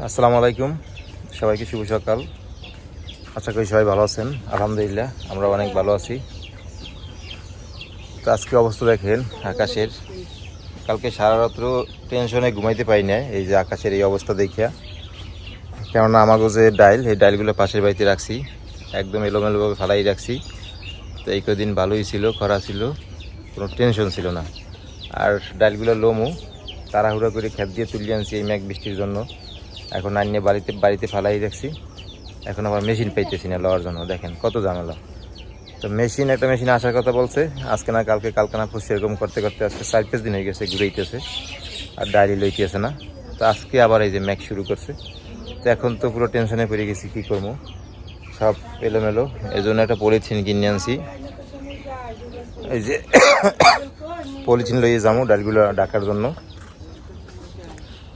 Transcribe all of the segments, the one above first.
আসসালামু আলাইকুম, সবাইকে শুভ সকাল। আশা করি সবাই ভালো আছেন। আলহামদুলিল্লাহ আমরা অনেক ভালো আছি। তো আজকে অবস্থা দেখেন আকাশের, কালকে সারা রাত্র টেনশনে ঘুমাইতে পারি না এই যে আকাশের এই অবস্থা দেখিয়া। কেননা আমাকে যে ডাইল, এই ডাইলগুলো পাশের বাড়িতে রাখছি, একদম এলোমেলোভাবে ফালাই রাখছি। তো এই কদিন ভালোই ছিল, খরা ছিল, কোনো টেনশন ছিল না। আর ডাইলগুলো লোমও তাড়াহুড়া করে খেত দিয়ে তুলে আনছি এই মেঘ বৃষ্টির জন্য। এখন আনিয়ে বাড়িতে ফালাই রাখছি। এখন আবার মেশিন পাইতেছি না লওয়ার জন্য, দেখেন কত ঝামেলা। তো একটা মেশিন আসার কথা বলছে, আজকে না কালকে, কালকে না পরশু, এরকম করতে করতে আজকে 4-5 দিন হয়ে গেছে ঘুরাইতেছে, আর ডায়েরি লইতেছে না। তো আজকে আবার এই যে ম্যাক শুরু করছে। তো এখন তো পুরো টেনশনে পড়ে গেছি, কী করবো, সব এলোমেলো। এই জন্য একটা পলিথিন কিনে আনছি, এই যে পলিথিন লইয়ে যাবো ডালগুলো ডাকার জন্য।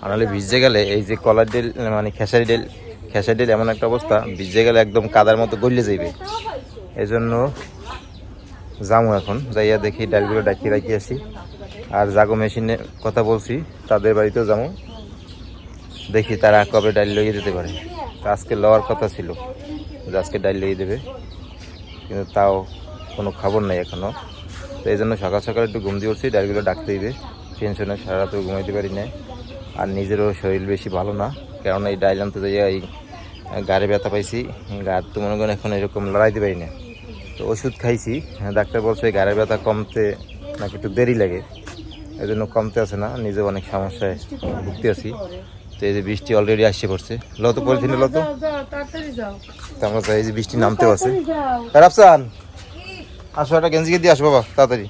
আনালে ভিজে গেলে এই যে কলার ডেল মানে খেসারি ডেল এমন একটা অবস্থা, ভিজে গেলে একদম কাদার মতো গলে যাইবে। এই জন্য যাবো এখন, যাইয়া দেখি ডালগুলো ডাকিয়ে রাখি আসি। আর জাগো মেশিনে কথা বলছি, তাদের বাড়িতেও যাবো, দেখি তারা কবে ডাল লইয়ে দিতে পারে। তা আজকে লওয়ার কথা ছিল যে আজকে ডাল লইয়ে দেবে, কিন্তু তাও কোনো খবর নেই এখনও। তো এই জন্য সকাল সকাল একটু ঘুম দিয়ে উঠছি, ডালগুলো ডাকতে দিবে। টেনশনে সারা রাতেও ঘুমাইতে পারি না। আর নিজেরও শরীর বেশি ভালো না, কেননা এই ডাইল আনতে যাইয়া এই গাড়ে ব্যথা পাইছি। গাড় তো মনে করেন এখন এরকম লড়াইতে পারি না। তো ওষুধ খাইছি, ডাক্তার বলছে গাড়ের ব্যথা কমতে নাকি একটু দেরি লাগে, এই জন্য কমতে আছে না, নিজেও অনেক সমস্যায় ভুগতে আছি। তো এই যে বৃষ্টি অলরেডি আসছে পড়ছে, লতো পলিথিন লতো, আমরা এই যে বৃষ্টি নামতেও আছে। রাফসান আসো, একটা গেঞ্জিকে দিয়ে আসো বাবা তাড়াতাড়ি,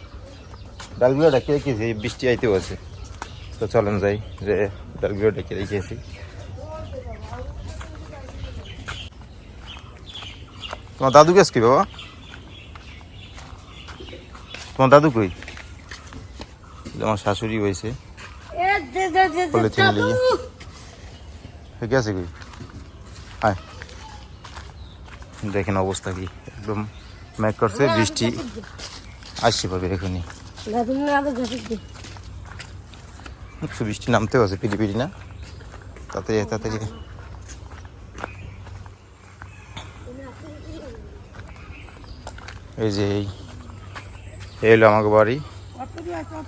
ডালগুলো ডাকিয়ে রেখেছি, এই বৃষ্টি আইতেও আছে। তো চলেন যাই, যে ডালগুলো ডেকে রেখেছি। তোমার দাদু গেছ কি বাবা? তোমার দাদু কই? আমার শাশুড়ি হয়েছে পলিথিন লিয়ে গেছে কই? হ্যাঁ দেখেন অবস্থা কি, একদম মেঘ করছে, বৃষ্টি আসছে পাবে এখনই। বৃষ্টি নামতেও আছে পিড়ি না, তাড়াতাড়ি এই যে এই হলো আমাকে বাড়ি।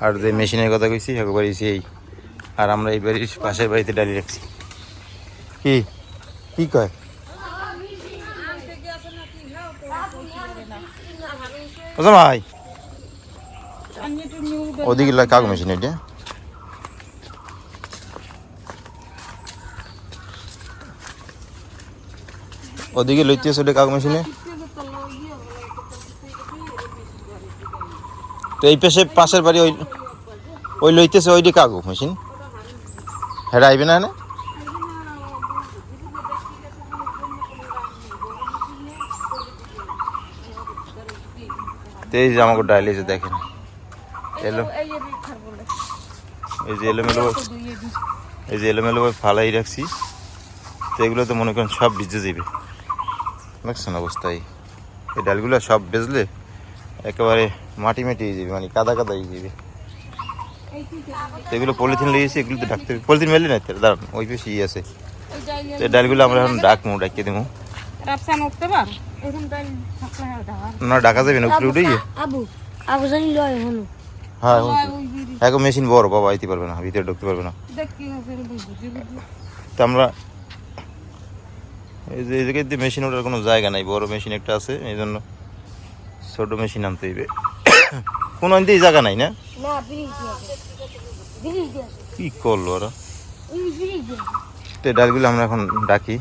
আর যে মেশিনের কথা কইছি এক বাড়ি এই, আর আমরা এই বাড়ির পাশের বাড়িতে ডালি রাখছি। কি কি কয় ভাই? ওদিকে কাগজ মেশিন, এটা ওদিকে লইতেছে ওটা কাগজ মেশিনে। তো এই পাশের বাড়ি ওই লইতেছে ওইটি কাগজ মেশিন, হ্যাঁ আইবে না। তো এই যে আমাকে ডাইলিছে দেখেন এলো, এই যে এলোমেলো ফালাই রাখছি। তো এগুলো তো মনে করেন সব ভিজে যাবে, দেখছেন অবস্থায়। এই ডালগুলো সব বেজলে একেবারে মাটি হয়ে যাবে, মানে কাদা হয়ে যাবে। তো এগুলো পলিথিন লেগেছি, এগুলো তো ডাকতে পলিথিন মেলে না, দাঁড়ান ওই বেশি আছে। তো এই ডালগুলো আমরা এখন ডাকিয়ে দেবো না, ডাকা যাবে না উপরে উঠে গিয়ে। হ্যাঁ এখন মেশিন বড় বাবা, আইতে পারবে না, ভিতরে ঢুকতে পারবে না। তো আমরা এই যে জায়গায় মেশিন ওঠার কোনো জায়গা নাই, বড় মেশিন একটা আছে, এই জন্য ছোট মেশিন আনতে হইবে। কোনো আনতেই জায়গা নাই না, কি করলো ওরা। তো ডালগুলো আমরা এখন ডাকি।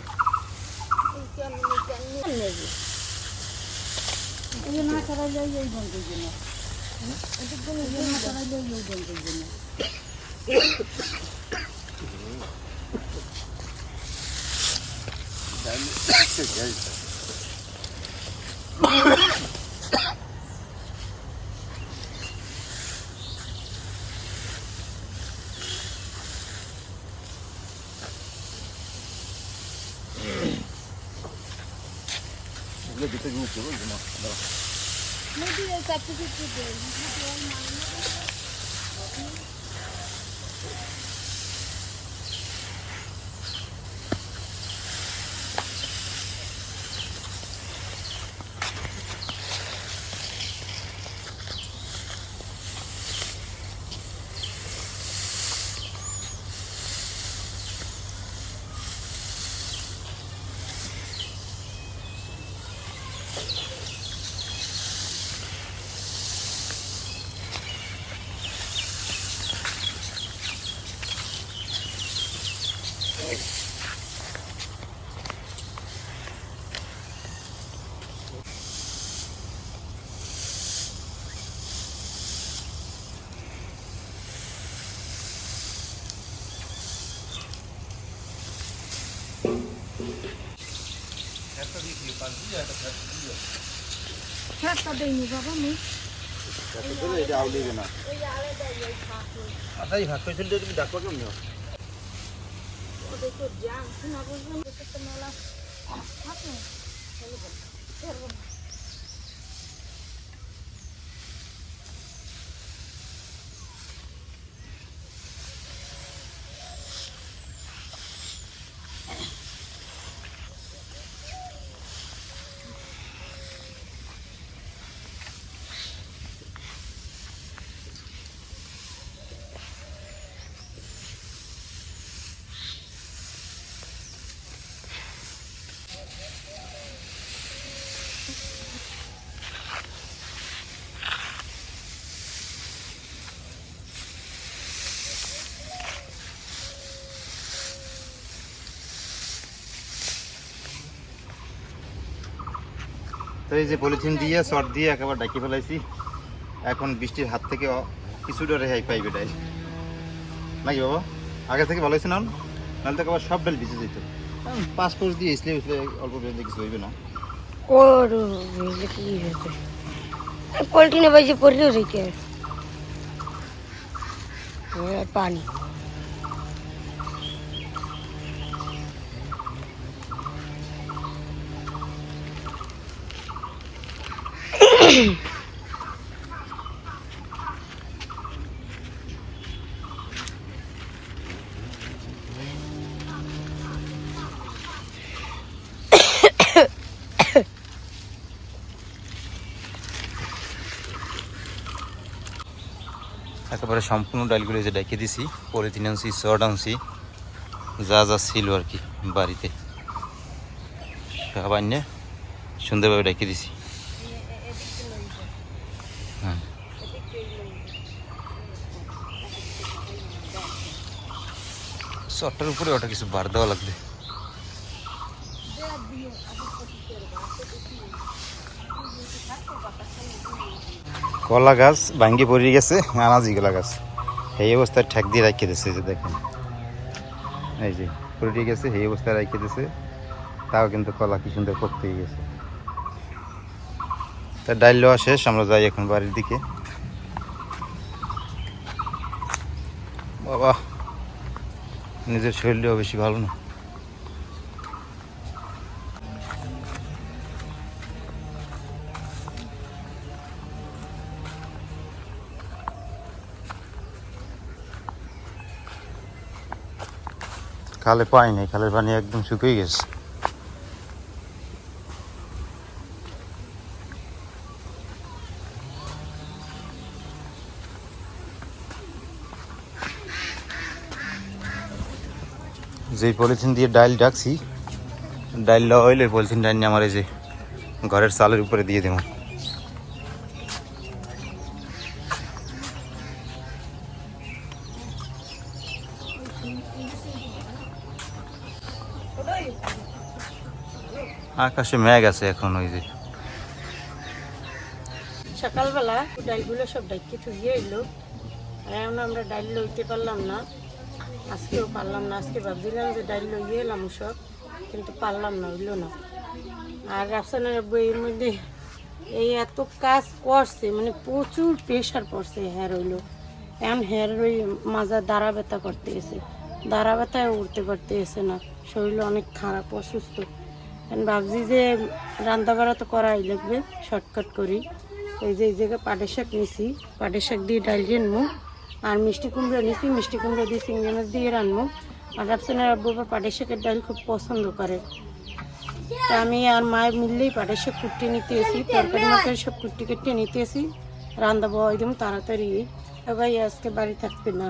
খেরটা দেয়নি বাবা আমি আটাই ভাগ করে চলতে তুমি ডাকবা কেমন ওদের তো জান শোনা বুঝলাম তো মেলা থাকে তো এই যে পলিথিন দিয়ে শর্ট দিয়ে একেবারে ডাকি ফেলাইছি। এখন বৃষ্টির হাত থেকে কিছুটা রেহাই পাইবে ডাইল নাকি বাবা? আগে থেকে ভালো হয়েছে না, নাহলে তো একেবারে সব ডাল ভিজে যেত। 5 কোষ দিয়ে আসলে অল্প বেশি কিছু হইবে না। ওর কি হয়েছে পলিথিনে বাইজে পড়লেও রইতে পানি একেবারে সম্পূর্ণ ডালগুলো যে ডেকে দিছি, পলিথিন আনছি, শর্ট আনছি, যা যা ছিল আর কি বাড়িতে খাবার নিয়ে সুন্দরভাবে ডেকে দিছি। হ্যাঁ শর্টটার উপরে ওটা কিছু বার দেওয়া লাগবে। কলা গাছ ভাঙ্গি পড়ে গেছে, আনাজি কলা গাছ এই অবস্থায় ঠেক দিয়ে রাখে দিচ্ছে। যে দেখেন এই যে পড়ে গেছে, এই অবস্থায় রাখে দিছে, তাও কিন্তু কলা কি সুন্দর পড়তেই গেছে। তা ডাইল লওয়া শেষ, আমরা যাই এখন বাড়ির দিকে। বাবা নিজের শরীরটাও বেশি ভালো না। খালে পাই নাই, খালের পানি একদম শুকিয়ে গেছে। যে পলিথিন দিয়ে ডাইল ডাকছি, ডাইল দেওয়া হইলে পলিথিন ডাইল নিয়ে আমার এই যে ঘরের চালের উপরে দিয়ে দেবো। আকাশে মেঘ আছে এখন, ওই যে সকালবেলা ডালগুলো সব ডাইকে থুয়ে এলো, আর এখন আমরা ডাল লইতে পারলাম না, আজকেও পারলাম না। আজকে ভাবছিলাম যে ডাল লইয়ে এলাম সব, কিন্তু পারলাম না, হইলো না। আর রাফসানের বইয়ের মধ্যে এই এত কাজ করছে, মানে প্রচুর প্রেশার পড়ছে হেয়ার হইলো। এখন হেয়ার ওই মাজা দাঁড়া ব্যথা করতে গেছে, দাঁড়া ব্যথায় উঠতে পারতে গেছে না, শরীর অনেক খারাপ অসুস্থ। এখন ভাবছি যে রান্না বাড়া তো করাই লাগবে, শর্টকাট করি। এই যে এই জায়গায় পাটের শাক নিছি, পাটের শাক দিয়ে ডাল রানবো, আর মিষ্টি কুমড়া নিছি, মিষ্টি কুমড়া দিয়ে চিংড়ি মাছ দিয়ে রানবো। আর রাফসানের আব্বু আবার পাটের শাকের ডাল খুব পছন্দ করে। তা আমি আর মায়ের মিললেই পাটের শাক কুটতে নিতে এসি, তরকারি মরকারি সব কুটতে কেটে নিতে এসি, রান্নাবো একদম তাড়াতাড়ি। ভাই আজকে বাড়ি থাকবে না,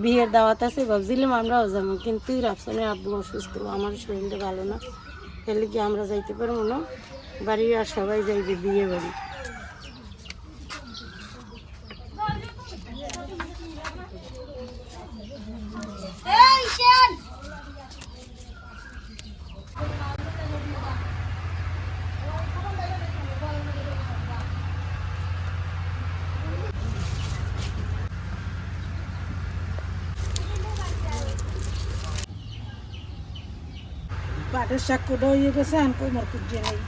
বিয়ের দাওয়াত আছে, ভাবছিলাম আমরাও যাবো, কিন্তু রাফসানের আব্বু অসুস্থ, আমার শরীরটা ভালো না, তাহলে কি আমরা যাইতে পারবো না বাড়ি। আর সবাই যাইবে বিয়ে বাড়ি। পাটের শাক কোটা হয়ে গেছে আর কোমর কুজিয়ে নেই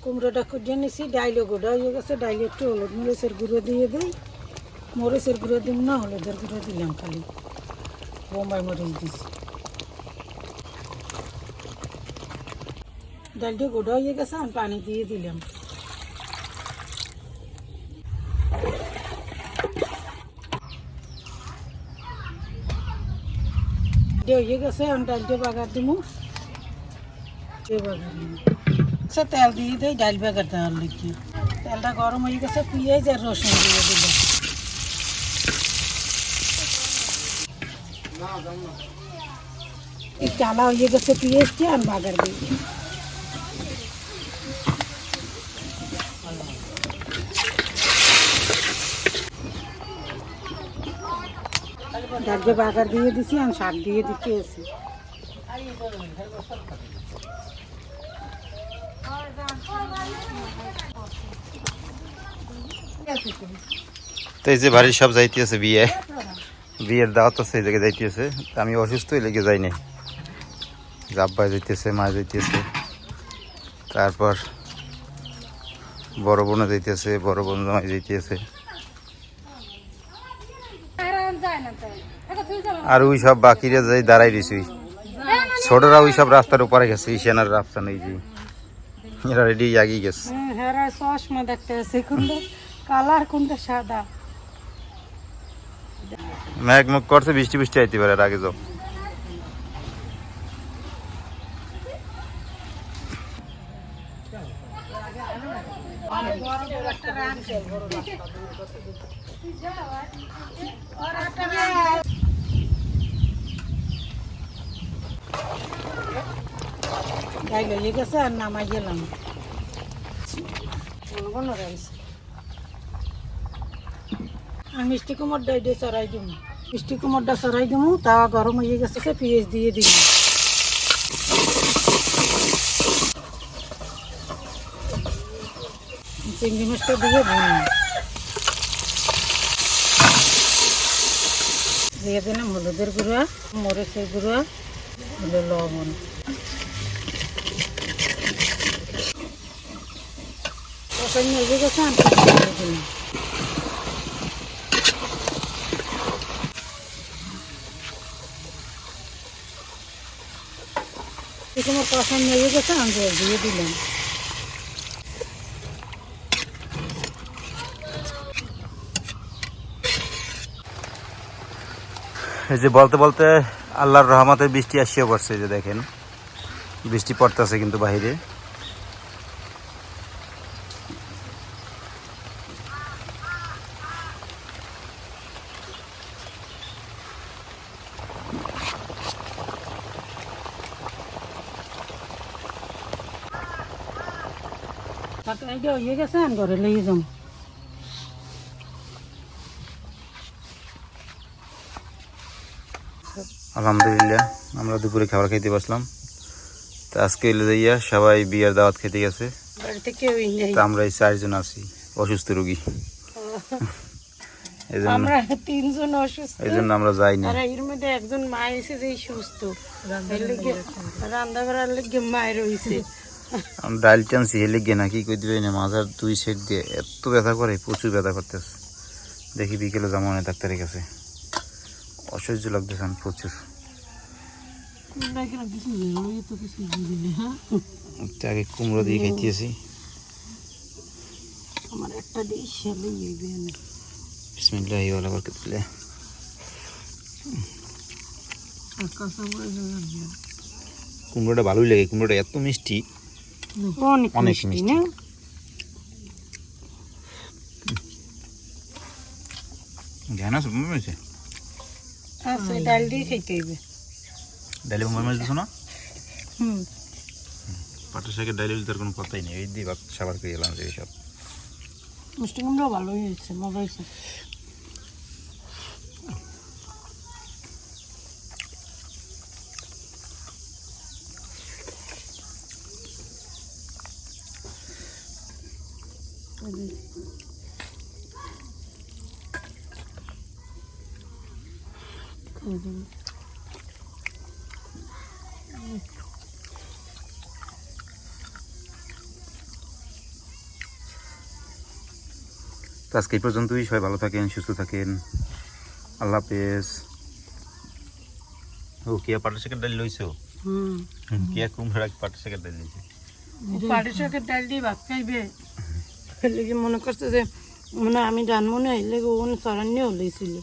কুমড়োটা কুজিয়ে নিছি ডাইলও গোটা হয়ে গেছে ডাইলে একটু হলুদ মরিচের গুঁড়ো দিয়ে দিই মরিচের গুঁড়ো দিম না হলুদের গুঁড়ো দিলাম খালি বোম্বাই মরিচ দিছি ডালটা গোটা হয়ে গেছে আমি পানি দিয়ে দিলাম হয়ে গেছে আমি ডালটা বাগার দিব তেল দিয়ে দিই ডাল বাগার দেওয়ার লিখি তেলটা গরম হয়ে গেছে পেঁয়াজ আর রসুন দিয়ে দিলাম চালা হয়ে গেছে পেঁয়াজটি আর বাগার দিয়ে ডালকে বাগার দিয়ে দিছি আমি শাক দিয়ে দিতে আছি তো এই যে বাড়ির সব যাইতেছে বিয়ের দাওয়াত আছে এই জায়গায় যাইতেছে আমি অসুস্থ লেগে যাই নাই আব্বা যাইতেছে মা যাইতেছে তারপর বড় বোনে যাইতেছে বড় বোন জামাই যাইতেছে আর ওই সব বাকিরা যাই দাঁড়াই দিছি ছোটরা ওই সব রাস্তার উপরে গেছে ইশানার রাস্তা নেই যে এরা রেডি আগিয়ে গেছে হ্যাঁ চশমা দেখতে আছে কোনটা কালার কোনটা সাদা মেঘ মুখ করছে বৃষ্টি বৃষ্টি আইতে পারে আগে যাও গাই লইয়ে গেছে আর নামাই গেলাম আর মিষ্টি কুমড় ডাই দিয়ে চড়াই দিব মিষ্টি কুমড়টা চড়াই দিব তাওয়া গরম হয়ে গেছে পেঁয়াজ দিয়ে দিব চিংড়ি মাছটা দিয়ে দিয়ে দিলাম হলুদের গুঁড়া মরিচের গুঁড়া হলো লবণ তখন মেজে গেছে আমি দিয়ে দিলাম তোমার কষা মেজে গেছে আমি দিয়ে দিলাম এই যে বলতে বলতে আল্লাহর রহমতে বৃষ্টি আসিও পড়ছে যে দেখেন বৃষ্টি পড়তেছে কিন্তু বাইরে হয়ে গেছে আমি ঘরে লিয়ে যাম আলহামদুলিল্লাহ আমরা দুপুরে খাবার খেতে বসলাম তো আজকে এলে যাইয়া সবাই বিয়ের দাওয়াত খেতে গেছে বাড়িতে কেউই নেই তো আমরা এই 4 জন আছি অসুস্থ রোগী আমরা 3 জন অসুস্থ এই জন্য আমরা যাই না আর এর মধ্যে একজন মা এসে যে সুস্থ রান্না করার লেগে মায়ের হইছে আমি ডাল টানছি হেলে গিয়ে না কি কই দিবে না মাজার 2 সাইড দিয়ে এত ব্যথা করে প্রচুর ব্যথা করতেছে দেখি বিকেলে যাবো না ডাক্তারের কাছে অসহ্য লাগতেছে প্রচুর আগে কুমড়ো দিয়ে খাইতেছি আমার একটা ডিশ হেলে ইবে না বিসমিল্লাহি ওয়া বারাকাতুহু কুমড়োটা ভালোই লাগে কুমড়োটা এত মিষ্টি অনেক মিষ্টি না জানা সব মনে আচ্ছা ডাল দিয়ে খেতে হবে ডালে বোম্বাই মাছ দিছো না হুম পাটের শাকের ডালে তার কোনো কথাই নেই এই দিয়ে ভাত সাবার করে গেলাম এইসব মিষ্টি কুমড়া ভালোই হয়েছে মজা হয়েছে তো আজকে এই পর্যন্তই, সবাই ভালো থাকেন, সুস্থ থাকেন, আল্লাহ হাফেজ। ও কিয়া পাটের শাকের ডাল লইছো? কিয়া কুমড়া পাটের শাকের ডাল লইছে? পাটের শাকের ডাল দিয়ে ভাত খাইবে লেগে মনে করছে যে মনে আমি জানবো না, লেগে ওখানে চড়ানিও লইছিল।